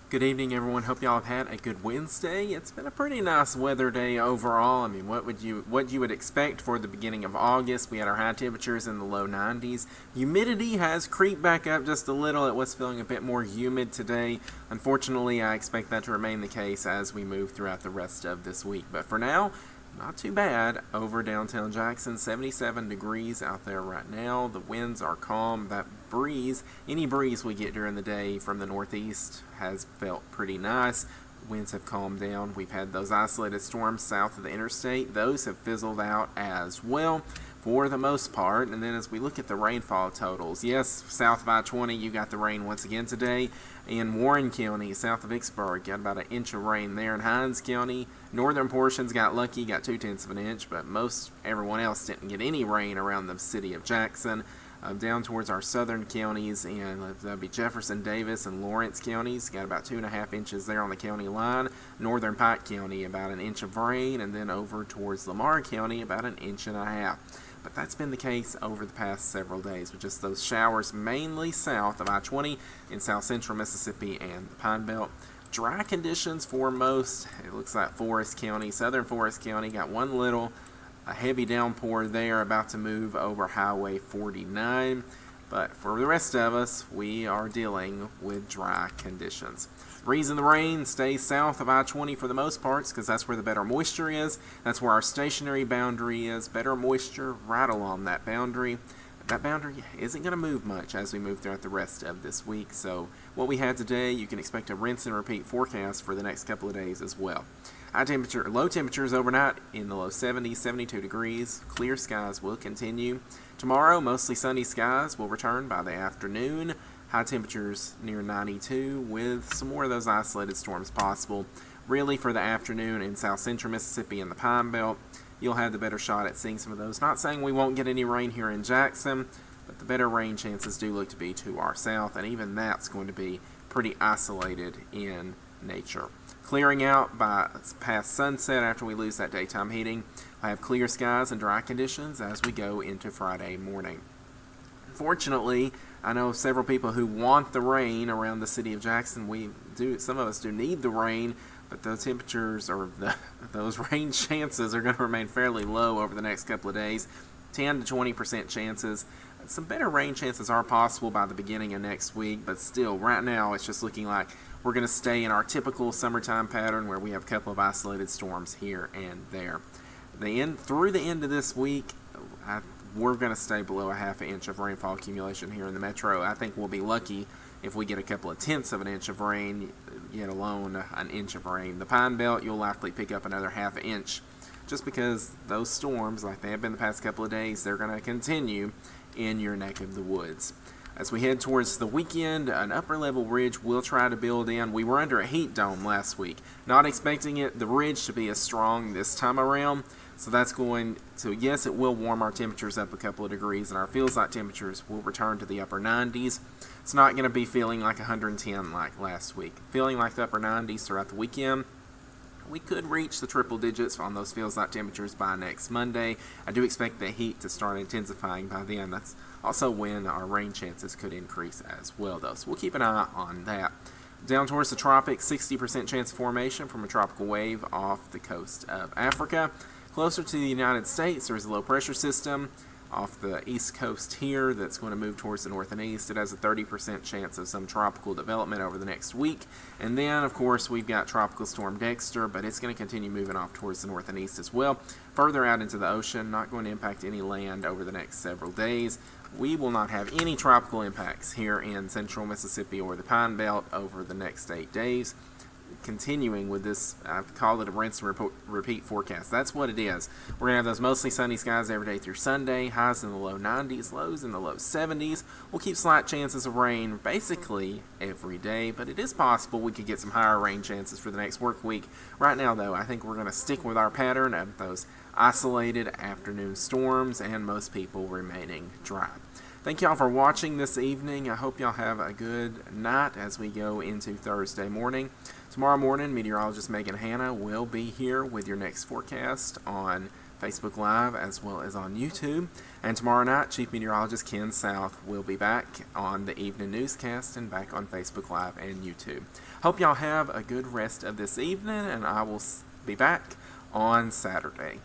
Good evening, everyone. Hope y'all have had a good Wednesday. It's been a pretty nice weather day overall. I mean, what you would expect for the beginning of August? We had our high temperatures in the low 90s. Humidity has creeped back up just a little. It was feeling a bit more humid today. Unfortunately, I expect that to remain the case as we move throughout the rest of this week. But for now, not too bad over downtown Jackson. 77 degrees out there right now. The winds are calm. That breeze, any breeze we get during the day from the northeast has felt pretty nice. Winds have calmed down. We've had those isolated storms south of the interstate. Those have fizzled out as well for the most part. And then as we look at the rainfall totals, yes, south of I-20, you got the rain once again today. In Warren County, south of Vicksburg, got about an inch of rain there. In Hinds County, northern portions got lucky, got 0.2 of an inch, but everyone else didn't get any rain around the city of Jackson. Down towards our southern counties, and that'd be Jefferson, Davis, and Lawrence counties. Got about 2.5 inches there on the county line. Northern Pike County, about an inch of rain, and then over towards Lamar County, about an inch and a half. But that's been the case over the past several days, with just those showers mainly south of I-20 in south central Mississippi and the Pine Belt. Dry conditions for most. It looks like Forest County, southern Forest County, got a heavy downpour there about to move over Highway 49. But for the rest of us, we are dealing with dry conditions. Breeze and the rain stays south of I-20 for the most parts because that's where the better moisture is. That's where our stationary boundary is. Better moisture right along that boundary. That boundary isn't going to move much as we move throughout the rest of this week. So what we had today, you can expect a rinse and repeat forecast for the next couple of days as well. Low temperatures overnight in the low 70s, 72 degrees. Clear skies will continue. Tomorrow, mostly sunny skies will return by the afternoon. High temperatures near 92 with some more of those isolated storms possible. Really for the afternoon in south central Mississippi and the Pine Belt, you'll have the better shot at seeing some of those. Not saying we won't get any rain here in Jackson, but the better rain chances do look to be to our south, and even that's going to be pretty isolated in nature. Clearing out by past sunset after we lose that daytime heating. I have clear skies and dry conditions as we go into Friday morning. Fortunately, I know several people who want the rain around the city of Jackson. Some of us do need the rain, but those temperatures or those rain chances are going to remain fairly low over the next couple of days. 10 to 20% chances. Some better rain chances are possible by the beginning of next week, but still, right now, it's just looking like we're going to stay in our typical summertime pattern where we have a couple of isolated storms here and there. Through the end of this week, we're going to stay below a half an inch of rainfall accumulation here in the metro. I think we'll be lucky if we get a couple of tenths of an inch of rain, yet alone an inch of rain. The Pine Belt, you'll likely pick up another half an inch just because those storms, like they have been the past couple of days, they're going to continue in your neck of the woods. As we head towards the weekend, an upper-level ridge will try to build in. We were under a heat dome last week. Not expecting the ridge to be as strong this time around. So that's yes, it will warm our temperatures up a couple of degrees, and our feels-like temperatures will return to the upper 90s. It's not going to be feeling like 110 like last week. Feeling like the upper 90s throughout the weekend. We could reach the triple digits on those feels-like temperatures by next Monday. I do expect the heat to start intensifying by then. That's also when our rain chances could increase as well, though. So we'll keep an eye on that. Down towards the tropics, 60% chance of formation from a tropical wave off the coast of Africa. Closer to the United States, there's a low pressure system off the east coast here that's going to move towards the north and east. It has a 30% chance of some tropical development over the next week. And then, of course, we've got Tropical Storm Dexter, but it's going to continue moving off towards the north and east as well. Further out into the ocean, not going to impact any land over the next several days. We will not have any tropical impacts here in central Mississippi or the Pine Belt over the next 8 days. Continuing with this, I've called it a rinse and repeat forecast. That's what it is. We're going to have those mostly sunny skies every day through Sunday, highs in the low 90s, lows in the low 70s. We'll keep slight chances of rain basically every day, but it is possible we could get some higher rain chances for the next work week. Right now, though, I think we're going to stick with our pattern of those isolated afternoon storms and most people remaining dry. Thank y'all for watching this evening. I hope y'all have a good night as we go into Thursday morning. Tomorrow morning, meteorologist Megan Hanna will be here with your next forecast on Facebook Live as well as on YouTube. And tomorrow night, Chief Meteorologist Ken South will be back on the evening newscast and back on Facebook Live and YouTube. Hope y'all have a good rest of this evening, and I will be back on Saturday.